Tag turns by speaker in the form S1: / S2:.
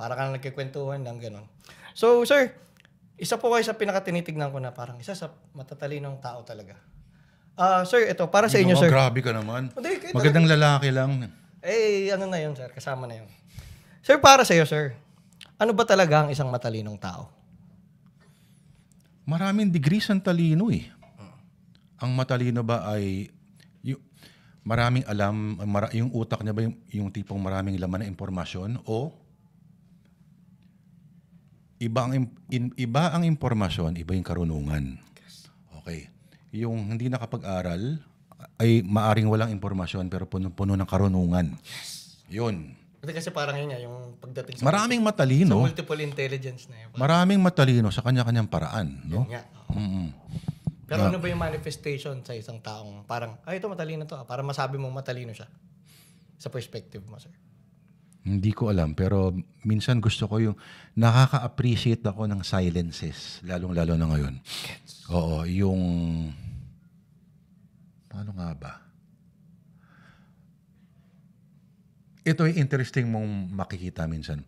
S1: Para ka na nagkikwentuhan lang, gano'n. So, sir, isa po kayo sa pinakatinitignan ko na parang isa sa matatalinong tao talaga. Sir, ito, para sa inyo, sir.
S2: Grabe ka naman.
S1: Hindi,
S2: Magandang lalaki lang.
S1: ano na yun, sir? Kasama na yun. Sir, para sa iyo, sir, ano ba talaga ang isang matalinong tao?
S2: Maraming degrees ang talino eh. Ang matalino ba ay maraming alam, yung utak niya ba yung tipong maraming laman na impormasyon o iba ang impormasyon, iba yung karunungan. Okay. Yung hindi nakapag-aral ay maaring walang impormasyon pero puno ng karunungan. Yun.
S1: Kasi parang yun yung pagdating sa
S2: Maraming matalino.
S1: sa multiple intelligence na yun.
S2: Maraming matalino sa kanya-kanyang paraan, no?
S1: Yun nga.
S2: Mm-mm.
S1: Pero ano ba yung manifestation sa isang taong parang, ito matalino to, para masabi mong matalino siya? Sa perspective mo, sir.
S2: Hindi ko alam, pero minsan gusto ko yung nakaka-appreciate ako ng silences, lalong-lalo na ngayon. Oo, yung paano nga ba? Ito ay interesting mong makikita minsan.